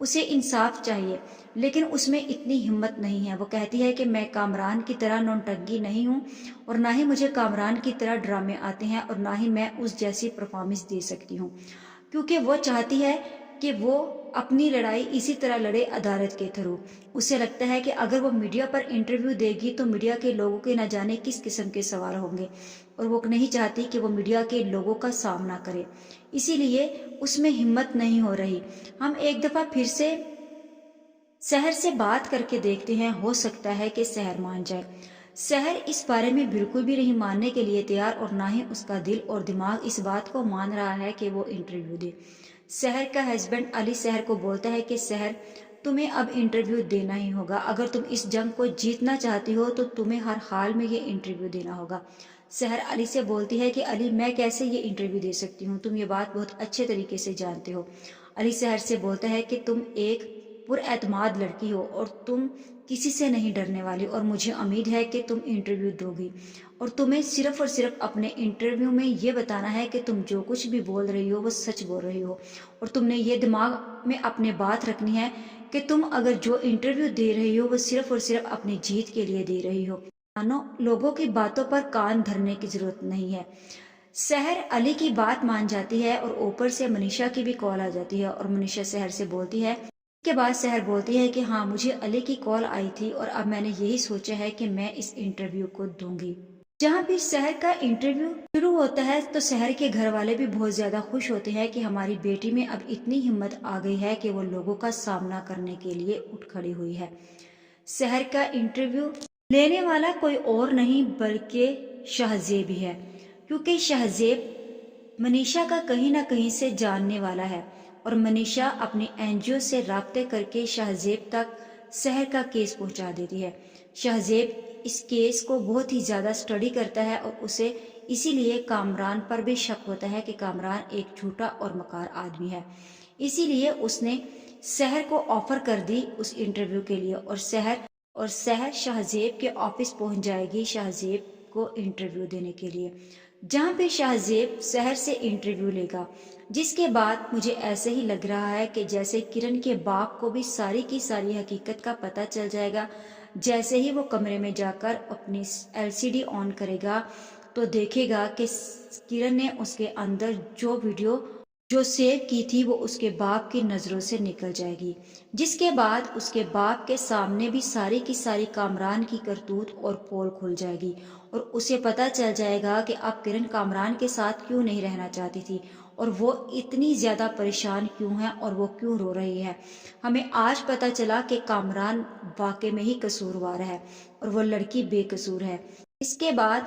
اسے انصاف چاہیے، لیکن اس میں اتنی ہمت نہیں ہے۔ وہ کہتی ہے کہ میں کامران کی طرح نونٹنکی نہیں ہوں، اور نہ ہی مجھے کامران کی طرح ڈرامے آتے ہیں، اور نہ ہی میں اس جیسی پرفارمنس دے سکتی ہوں، کیونکہ وہ چاہتی ہے کہ وہ اپنی لڑائی اسی طرح لڑے عدالت کے تھرو۔ اسے لگتا ہے کہ اگر وہ میڈیا پر انٹرویو دے گی تو میڈیا کے لوگوں کے نہ جانے کس قسم کے سوال ہوں گے، اور وہ نہیں چاہتی کہ وہ میڈیا کے لوگوں کا سامنا کرے، اسی لیے اس میں ہمت نہیں ہو رہی۔ ہم ایک دفعہ پھر سے سحر سے بات کر کے دیکھتے ہیں، ہو سکتا ہے کہ سحر مان جائے۔ سحر اس بارے میں بالکل بھی نہیں ماننے کے لیے تیار، اور نہ ہی اس کا دل اور دماغ اس بات کو مان رہا ہے کہ وہ انٹرویو دے۔ سحر کا ہسبینڈ علی سحر کو بولتا ہے کہ سحر، تمہیں اب انٹرویو دینا ہی ہوگا، اگر تم اس جنگ کو جیتنا چاہتی ہو تو تمہیں ہر حال میں یہ انٹرویو دینا ہوگا۔ سحر علی سے بولتی ہے کہ علی، میں کیسے یہ انٹرویو دے سکتی ہوں، تم یہ بات بہت اچھے طریقے سے جانتے ہو۔ علی سحر سے بولتا ہے کہ تم ایک پر اعتماد لڑکی ہو، اور تم کسی سے نہیں ڈرنے والی، اور مجھے امید ہے کہ تم انٹرویو دو گی، اور تمہیں صرف اور صرف اپنے انٹرویو میں یہ بتانا ہے کہ تم جو کچھ بھی بول رہی ہو وہ سچ بول رہی ہو، اور تم نے یہ دماغ میں اپنے بات رکھنی ہے کہ تم اگر جو انٹرویو دے رہی ہو وہ صرف اور صرف اپنی جیت کے لیے دے رہی ہو، لوگوں کی باتوں پر کان دھرنے کی ضرورت نہیں ہے۔ سحر علی کی بات مان جاتی ہے، اور اوپر سے منیشا کی بھی کال آ جاتی ہے، اور منیشا سحر سے بولتی ہے۔ اس کے بعد سحر بولتی ہے کہ ہاں، مجھے علی کی کال آئی تھی، اور اب میں نے یہی سوچا ہے کہ میں اس انٹرویو کو دوں گی۔ جہاں بھی سحر کا انٹرویو شروع ہوتا ہے تو سحر کے گھر والے بھی بہت زیادہ خوش ہوتے ہیں کہ ہماری بیٹی میں اب اتنی ہمت آ گئی ہے کہ وہ لوگوں کا سامنا کرنے کے لیے اٹھ کھڑی ہوئی ہے۔ سحر کا انٹرویو لینے والا کوئی اور نہیں بلکہ شہزیب ہی ہے، کیونکہ شہزیب منیشا کا کہیں نہ کہیں سے جاننے والا ہے، اور منیشا اپنی این جی او سے رابطے کر کے شہزیب تک سحر کا کیس پہنچا دیتی ہے۔ شہزیب اس کیس کو بہت ہی زیادہ اسٹڈی کرتا ہے، اور اسے اسی لیے کامران پر بھی شک ہوتا ہے کہ کامران ایک جھوٹا اور مکار آدمی ہے، اسی لیے اس نے سحر کو آفر کر دی اس انٹرویو کے لیے، اور سحر شہزیب کے آفس پہنچ جائے گی شہزیب کو انٹرویو دینے کے لیے، جہاں پہ شہزیب سحر سے انٹرویو لے گا، جس کے بعد مجھے ایسے ہی لگ رہا ہے کہ جیسے کرن کے باپ کو بھی ساری کی ساری حقیقت کا پتہ چل جائے گا۔ جیسے ہی وہ کمرے میں جا کر اپنی ایل سی ڈی آن کرے گا تو دیکھے گا کہ کرن نے اس کے اندر جو ویڈیو جو سیو کی تھی وہ اس کے باپ کی نظروں سے نکل جائے گی، جس کے بعد اس کے باپ کے سامنے بھی ساری کی ساری کامران کی کرتوت اور پول کھل جائے گی، اور اسے پتہ چل جائے گا کہ اب کرن کامران کے ساتھ کیوں نہیں رہنا چاہتی تھی، اور وہ اتنی زیادہ پریشان کیوں ہے، اور وہ کیوں رو رہی ہے۔ ہمیں آج پتہ چلا کہ کامران واقع میں ہی قصوروار ہے، اور وہ لڑکی بے قصور ہے۔ اس کے بعد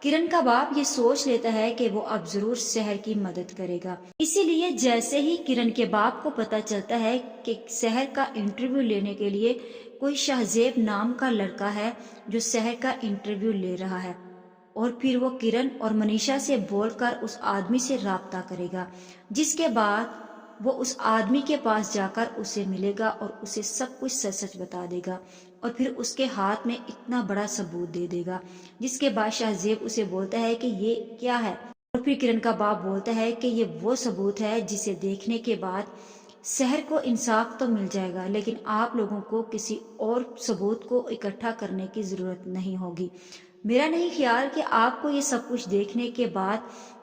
کرن کا باپ یہ سوچ لیتا ہے کہ وہ اب ضرور سحر کی مدد کرے گا، اسی لیے جیسے ہی کرن کے باپ کو پتہ چلتا ہے کہ سحر کا انٹرویو لینے کے لیے کوئی شہزیب نام کا لڑکا ہے جو سحر کا انٹرویو لے رہا ہے، اور پھر وہ کرن اور منیشا سے بول کر اس آدمی سے رابطہ کرے گا، جس کے بعد وہ اس آدمی کے پاس جا کر اسے ملے گا اور اسے سب کچھ سچ سچ بتا دے گا، اور پھر اس کے ہاتھ میں اتنا بڑا ثبوت دے دے گا، جس کے بعد شہزیب اسے بولتا ہے کہ یہ کیا ہے، اور پھر کرن کا باپ بولتا ہے کہ یہ وہ ثبوت ہے جسے دیکھنے کے بعد سحر کو انصاف تو مل جائے گا، لیکن آپ لوگوں کو کسی اور ثبوت کو اکٹھا کرنے کی ضرورت نہیں ہوگی۔ میرا نہیں خیال کہ آپ کو یہ سب کچھ دیکھنے کے بعد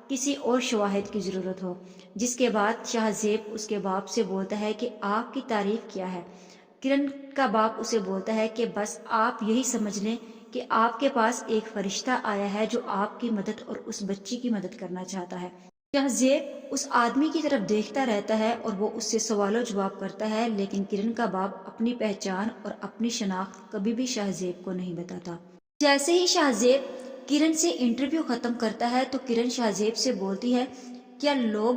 کسی اور شواہد کی ضرورت ہو۔ جس کے بعد شہزیب اس کے باپ سے بولتا ہے کہ آپ کی تعریف کیا ہے۔ کرن کا باپ اسے بولتا ہے کہ بس آپ یہی سمجھ لیں کہ آپ کے پاس ایک فرشتہ آیا ہے جو آپ کی مدد اور اس بچی کی مدد کرنا چاہتا ہے۔ شہزیب اس آدمی کی طرف دیکھتا رہتا ہے اور وہ اس سے سوال و جواب کرتا ہے، لیکن کرن کا باپ اپنی پہچان اور اپنی شناخت کبھی بھی شہزیب کو نہیں بتاتا۔ جیسے ہی شہزیب کرن سے انٹرویو ختم کرتا ہے تو کرن شہزیب سے بولتی ہے، کیا لوگ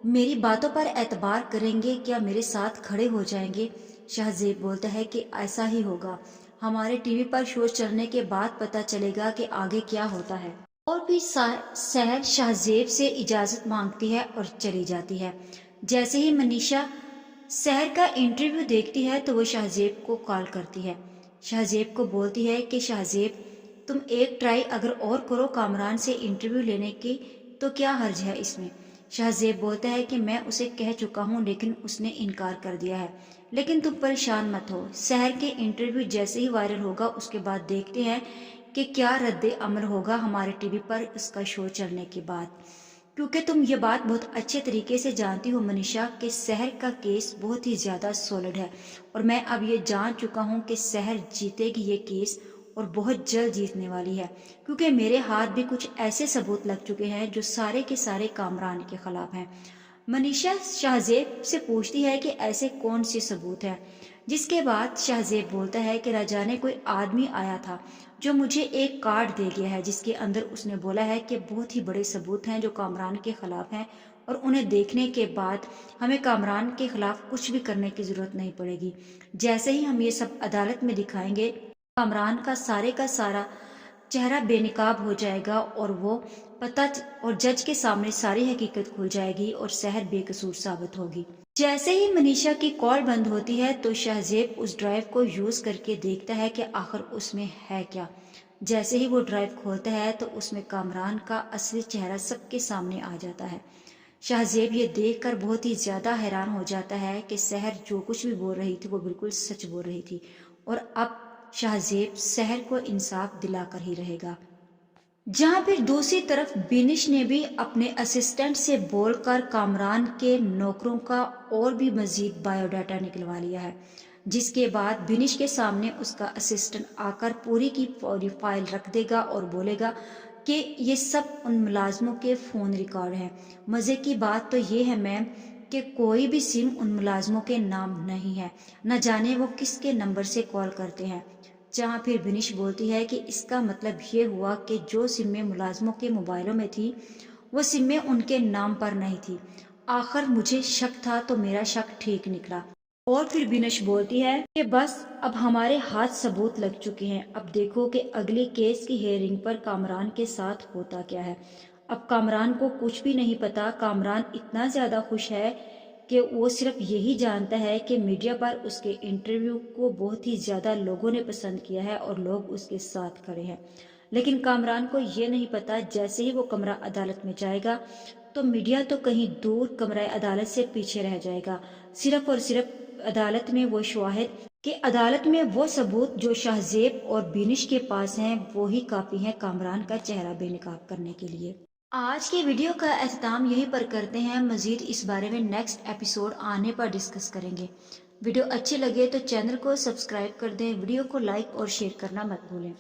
میری باتوں پر اعتبار کریں گے؟ کیا میرے ساتھ کھڑے ہو جائیں گے؟ شہزیب بولتا ہے کہ ایسا ہی ہوگا، ہمارے ٹی وی پر شو چلنے کے بعد پتہ چلے گا کہ آگے کیا ہوتا ہے۔ اور بھی سحر شہزیب سے اجازت مانگتی ہے اور چلی جاتی ہے۔ جیسے ہی منیشا سحر کا انٹرویو دیکھتی ہے تو وہ شہزیب کو کال کرتی ہے۔ شہزیب کو بولتی ہے کہ شہزیب، تم ایک ٹرائی اگر اور کرو کامران سے انٹرویو لینے کی تو کیا حرج ہے اس میں؟ شہزیب بولتا ہے کہ میں اسے کہہ چکا ہوں لیکن اس نے انکار کر دیا ہے، لیکن تم پریشان مت ہو، سحر کے انٹرویو جیسے ہی وائرل ہوگا اس کے بعد دیکھتے ہیں کہ کیا رد عمل ہوگا ہمارے ٹی وی پر اس کا شو چلنے کے بعد، کیونکہ تم یہ بات بہت اچھے طریقے سے جانتی ہو منیشا کہ سحر کا کیس بہت ہی زیادہ سولڈ ہے، اور میں اب یہ جان چکا ہوں کہ سحر جیتے گی یہ کیس، اور بہت جلد جیتنے والی ہے، کیونکہ میرے ہاتھ بھی کچھ ایسے ثبوت لگ چکے ہیں جو سارے کے سارے کامران کے خلاف ہیں۔ منیشا شہزیب سے پوچھتی ہے کہ ایسے کون سے ثبوت ہیں، جس کے بعد شہزیب بولتا ہے کہ راجا نے کوئی آدمی آیا تھا جو مجھے ایک کارڈ دے گیا ہے جس کے اندر اس نے بولا ہے کہ بہت ہی بڑے ثبوت ہیں جو کامران کے خلاف ہیں، اور انہیں دیکھنے کے بعد ہمیں کامران کے خلاف کچھ بھی کرنے کی ضرورت نہیں پڑے گی، جیسے ہی ہم یہ سب عدالت میں دکھائیں گے کامران کا سارا چہرہ بے نقاب ہو جائے گا، اور جج کے سامنے ساری حقیقت کھل جائے گی اور سحر بے قصور ثابت ہوگی۔ جیسے ہی منیشا کی کال بند ہوتی ہے تو شہزیب اس ڈرائیو کو یوز کر کے دیکھتا ہے کہ آخر اس میں ہے کیا۔ جیسے ہی وہ ڈرائیو کھولتا ہے تو اس میں کامران کا اصلی چہرہ سب کے سامنے آ جاتا ہے۔ شہزیب یہ دیکھ کر بہت ہی زیادہ حیران ہو جاتا ہے کہ سحر جو کچھ بھی بول رہی تھی وہ بالکل سچ بول رہی تھی، اور اب شہزیب سحر کو انصاف دلا کر ہی رہے گا۔ جہاں پھر دوسری طرف بینش نے بھی اپنے اسسٹنٹ سے بول کر کامران کے نوکروں کا اور بھی مزید بایو ڈاٹا نکلوا لیا ہے، جس کے بعد بینش کے سامنے اس کا اسسٹنٹ آ کر پوری کی پوری فائل رکھ دے گا اور بولے گا کہ یہ سب ان ملازموں کے فون ریکارڈ ہیں۔ مزے کی بات تو یہ ہے میم کہ کوئی بھی سم ان ملازموں کے نام نہیں ہے، نہ جانے وہ کس کے نمبر سے کال کرتے ہیں۔ جہاں پھر بینش بولتی ہے کہ اس کا مطلب یہ ہوا کہ جو سمیں ملازموں کے موبائلوں میں تھی وہ سمیں ان کے نام پر نہیں تھی۔ آخر مجھے شک تھا تو میرا شک ٹھیک نکلا۔ اور پھر بینش بولتی ہے کہ بس اب ہمارے ہاتھ ثبوت لگ چکے ہیں، اب دیکھو کہ اگلی کیس کی ہیئرنگ پر کامران کے ساتھ ہوتا کیا ہے۔ اب کامران کو کچھ بھی نہیں پتا، کامران اتنا زیادہ خوش ہے کہ وہ صرف یہی جانتا ہے کہ میڈیا پر اس کے انٹرویو کو بہت ہی زیادہ لوگوں نے پسند کیا ہے اور لوگ اس کے ساتھ کھڑے ہیں، لیکن کامران کو یہ نہیں پتا جیسے ہی وہ کمرہ عدالت میں جائے گا تو میڈیا تو کہیں دور کمرہ عدالت سے پیچھے رہ جائے گا، صرف اور صرف عدالت میں وہ شواہد کہ عدالت میں وہ ثبوت جو شہزیب اور بینش کے پاس ہیں وہی کافی ہیں کامران کا چہرہ بے نقاب کرنے کے لیے۔ آج کی ویڈیو کا اختتام یہیں پر کرتے ہیں، مزید اس بارے میں نیکسٹ ایپیسوڈ آنے پر ڈسکس کریں گے۔ ویڈیو اچھی لگے تو چینل کو سبسکرائب کر دیں، ویڈیو کو لائک اور شیئر کرنا مت بھولیں۔